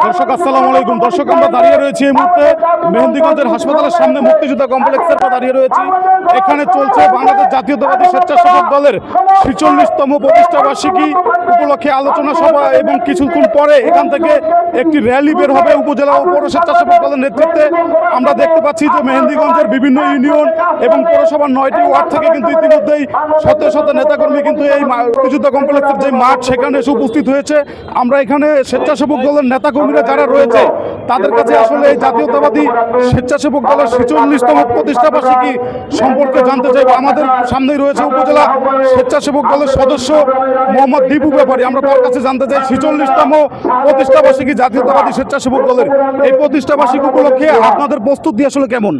দর্শক আসসালামু আলাইকুম। দর্শক আমরা দাঁড়িয়ে রয়েছি এই মুহূর্তে মেহেন্দিগঞ্জের হাসপাতালের সামনে মুক্তিযোদ্ধা কমপ্লেক্সের পর দাঁড়িয়ে রয়েছি। এখানে চলছে বাংলাদেশ জাতীয়তাবাদী স্বেচ্ছাসেবক দলের ৪৬তম প্রতিষ্ঠা বার্ষিকী উপলক্ষে আলোচনা সভা এবং কিছুক্ষণ পরে এখান থেকে একটি র্যালি বের হবে উপজেলা ও পৌর স্বেচ্ছাসেবক দলের নেতৃত্বে। আমরা দেখতে পাচ্ছি যে মেহেন্দিগঞ্জের বিভিন্ন ইউনিয়ন এবং পৌরসভার ৯টি ওয়ার্ড থেকে কিন্তু ইতিমধ্যেই শত শত নেতাকর্মী কিন্তু এই মুক্তিযোদ্ধা কমপ্লেক্সের যে মাঠ সেখানে এসে উপস্থিত হয়েছে। আমরা এখানে স্বেচ্ছাসেবক দলের নেতাকর্মীরা যারা রয়েছে তাদের কাছে আসলে এই জাতীয়তাবাদী স্বেচ্ছাসেবক দলের ৪৬তম প্রতিষ্ঠা বার্ষিকী সম্পর্কে জানতে চাইব। আমাদের সামনেই রয়েছে উপজেলা স্বেচ্ছাসেবক দলের সদস্য মোহাম্মদ দীপু ব্যাপারী। আমরা তার কাছে জানতে চাই ৪৬তম প্রতিষ্ঠা বার্ষিকী জাতীয়তাবাদী স্বেচ্ছাসেবক দলের এই প্রতিষ্ঠা বার্ষিকী উপলক্ষে আপনাদের প্রস্তুতি আসলে কেমন?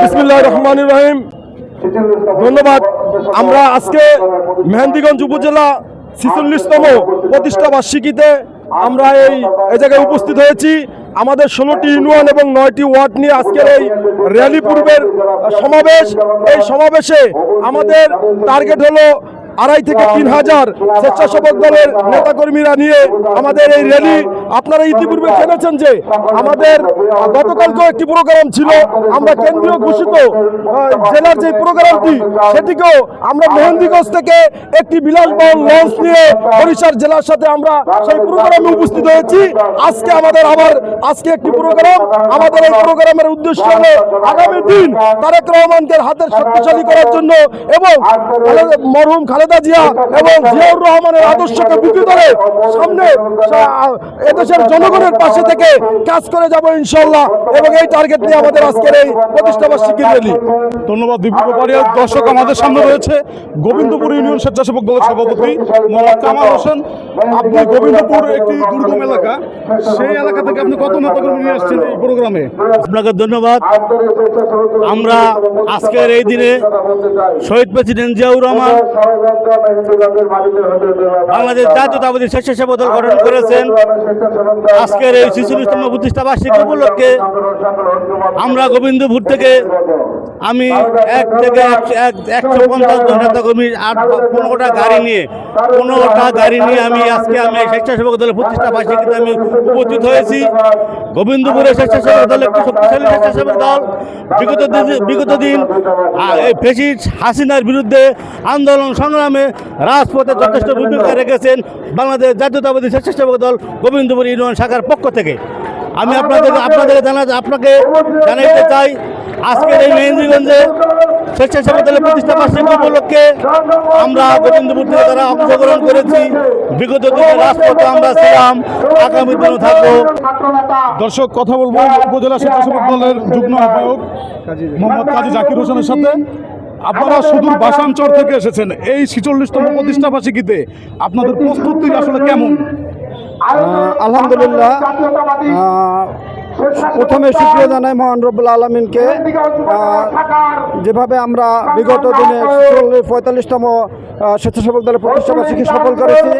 বিসমিল্লাহির রহমানির রহিম। ধন্যবাদ। আমরা আজকে মেহেন্দিগঞ্জ উপজেলা ৪৬তম প্রতিষ্ঠা বার্ষিকীতে আমরা এই জায়গায় উপস্থিত হয়েছি। আমাদের ১৬টি ইউনিয়ন এবং 9টি ওয়ার্ড নিয়ে আজকের এই র্যালি পূর্বের সমাবেশ। এই সমাবেশে আমাদের টার্গেট হলো ২,৫০০ থেকে ৩,০০০ স্বেচ্ছাসেবক দলের নেতাকর্মীরা নিয়ে আমাদের এই র্যালি। আপনারা ইতিপূর্বে জেনেছেন যে আমাদের গতকালকেও একটি প্রোগ্রাম ছিল। আমরা কেন্দ্রীয় ঘোষিত জেলার যে প্রোগ্রামটি সেটিকেও আমরা মেহেন্দিগঞ্জ থেকে একটি বিলাসবহুল লঞ্চ নিয়ে বরিশাল জেলার সাথে আমরা সেই প্রোগ্রামে উপস্থিত হয়েছি। আজকে আমাদের আজকে একটি প্রোগ্রাম। আমাদের এই প্রোগ্রামের উদ্দেশ্য হলো আগামী দিন তারেক রহমানকে হাতের শক্তিশালী করার জন্য এবং মরহুম খালেদা জিয়া এবং জিয়াউর রহমানের আদর্শকে বুকে ধরে সামনে এদেশের জনগণের পাশে থেকে কাজ করে যাব ইনশাআল্লাহ। এবং এই টার্গেট নিয়ে আমাদের আজকের এই প্রতিষ্ঠা বার্ষিকী র্যালি। ধন্যবাদ দীপু ব্যাপারী। দর্শক আমাদের সামনে রয়েছে গোবিন্দপুর ইউনিয়ন স্বেচ্ছাসেবক দলের সভাপতি মোহাম্মদ কামাল হোসেন। আপনি গোবিন্দপুর একটি দুর্গম এলাকা, সেই এলাকা থেকে আপনি কত নেতাকর্মী নিয়ে আসছেন এই প্রোগ্রামে? আপনাকে ধন্যবাদ। আমরা আজকের এই দিনে শহীদ প্রেসিডেন্ট জিয়াউর রহমান বাংলাদেশ জাতীয়তাবাদী স্বেচ্ছাসেবক দল গঠন করেছেন। আজকের এই ৪৬তম প্রতিষ্ঠা বার্ষিকী উপলক্ষে আমরা গোবিন্দপুর থেকে আমি ১ থেকে ১৫০ জন নেতাকর্মী ১৫টা গাড়ি নিয়ে আমি স্বেচ্ছাসেবক দলের প্রতিষ্ঠা বার্ষিকীতে আমি উপস্থিত হয়েছি। গোবিন্দপুরের স্বেচ্ছাসেবক দল একটি শক্তিশালী স্বেচ্ছাসেবক দল। বিগত দিন ফ্যাসিস্ট হাসিনার বিরুদ্ধে আন্দোলন সংগ্রামে রাজপথে যথেষ্ট ভূমিকা রেখেছেন বাংলাদেশ জাতীয়তাবাদী স্বেচ্ছাসেবক দল গোবিন্দপুর ইউনিয়ন শাখার পক্ষ থেকে। আমি আপনাকে জানাইতে চাই আজকের এই মেহেন্দিগঞ্জে স্বেচ্ছাসেবক দলের প্রতিষ্ঠা বার্ষিকী উপলক্ষে আমরা গোবিন্দপুর থেকে তারা অংশগ্রহণ করেছি। বিগত দিনে রাজপথে আমরা ছিলাম, আগামী দিনও থাকবো। দর্শক কথা বলবো উপজেলা স্বেচ্ছাসেবক দলের যুগ্ম আহ্বায়ক মোহাম্মদ কাজী জাকির হোসেনের সাথে। আপনারা সুদূর বাসাঞ্চল থেকে এসেছেন এই ৪৬তম প্রতিষ্ঠা বার্ষিকীতে, আপনাদের প্রস্তুতি আসলে কেমন? আলহামদুলিল্লাহ। প্রথমে শুকরিয়া জানাই মহান রব্বুল আলমিনকে। যেভাবে আমরা বিগত দিনে ৪৫তম স্বেচ্ছাসেবক দলের প্রতিষ্ঠা বার্ষিকী সফল করেছি,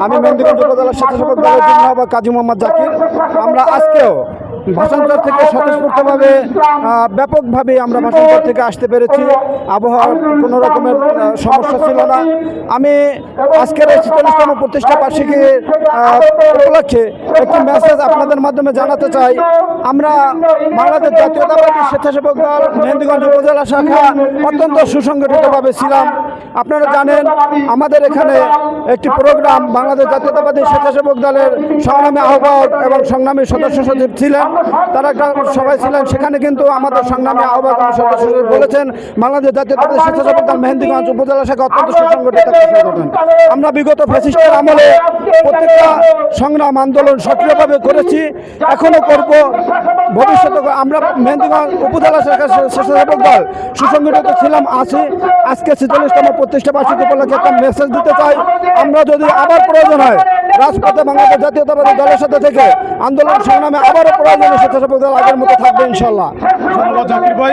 আমি মেহেন্দিগঞ্জ উপজেলা স্বেচ্ছাসেবক দলের যুগ্ম আহ্বায়ক কাজী মোহাম্মদ জাকির। আমরা আজকেও ভাষান্তর থেকে স্বতঃস্ফূর্তভাবে ব্যাপকভাবে আমরা ভাষান্তর থেকে আসতে পেরেছি। আবহাওয়ার কোনো রকমের সমস্যা ছিল না। আমি আজকের এই ৪৬তম প্রতিষ্ঠা বার্ষিকী উপলক্ষে একটি মেসেজ আপনাদের মাধ্যমে জানাতে চাই। আমরা বাংলাদেশ জাতীয়তাবাদী স্বেচ্ছাসেবক দল মেহেন্দিগঞ্জ উপজেলা শাখা অত্যন্ত সুসংগঠিতভাবে ছিলাম। আপনারা জানেন আমাদের এখানে একটি প্রোগ্রাম বাংলাদেশ জাতীয়তাবাদী স্বেচ্ছাসেবক দলের সংগ্রামী আহ্বায়ক এবং সংগ্রামী সদস্য সচিব ছিলেন, তারা একটা সবাই ছিলেন। সেখানে কিন্তু আমাদের সংগ্রামী আহ্বায়ক এবং সদস্য সচিব বলেছেন বাংলাদেশ জাতীয়তাবাদী স্বেচ্ছাসেবক দল মেহেন্দিগঞ্জ উপজেলা শাখা অত্যন্ত সুসংগঠিত সংগঠন। আমরা বিগত ফ্যাসিস্টের আমলে প্রত্যেকটা সংগ্রাম আন্দোলন সক্রিয়ভাবে করেছি, এখনো করব, ভবিষ্যতে আমরা মেহেন্দিগঞ্জ উপজেলা শাখা স্বেচ্ছাসেবক দল সুসংগঠিত ছিলাম, আছি। আজকে ৪৬তম প্রতিষ্ঠা বার্ষিকী উপলক্ষে একটা মেসেজ দিতে চাই। আমরা যদি আবার প্রয়োজন হয় রাজপথে বাংলাদেশ জাতীয়তাবাদী দলের সাথে থেকে আন্দোলন সংগ্রামে আবারও প্রয়োজনে স্বেচ্ছাসেবক দল আগের মতো থাকবে ইনশাল্লাহ। ধন্যবাদ জাকির ভাই।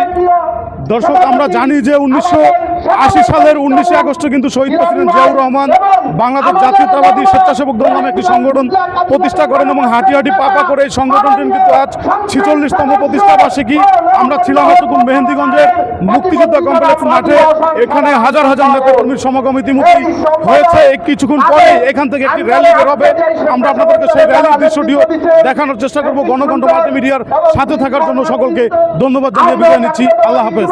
দর্শক আমরা জানি যে 1980 সালের 19 আগস্টে কিন্তু শহীদ প্রেসিডেন্ট জিয়াউর রহমান বাংলাদেশ জাতীয়তাবাদী স্বেচ্ছাসেবক দল নামে একটি সংগঠন প্রতিষ্ঠা করেন এবং হাঁটি হাঁটি পাপা করে এই সংগঠনটির কিন্তু আজ 46তম প্রতিষ্ঠা বার্ষিকী। আমরা ছিলাম এতক্ষণ মেহেন্দিগঞ্জের মুক্তিযোদ্ধা কমপ্লেক্স মাঠে। এখানে হাজার হাজার নেতাকর্মীর সমাগম ইতিমধ্যে হয়েছে। কিছুক্ষণ পরে এখান থেকে একটি র্যালি বের হবে। আমরা আপনাদেরকে সেই র্যালির দৃশ্যটিও দেখানোর চেষ্টা করব। গণকণ্ঠ মাল্টিমিডিয়ার সাথে থাকার জন্য সকলকে ধন্যবাদ জানিয়ে বিদায় নিচ্ছি। আল্লাহ হাফেজ।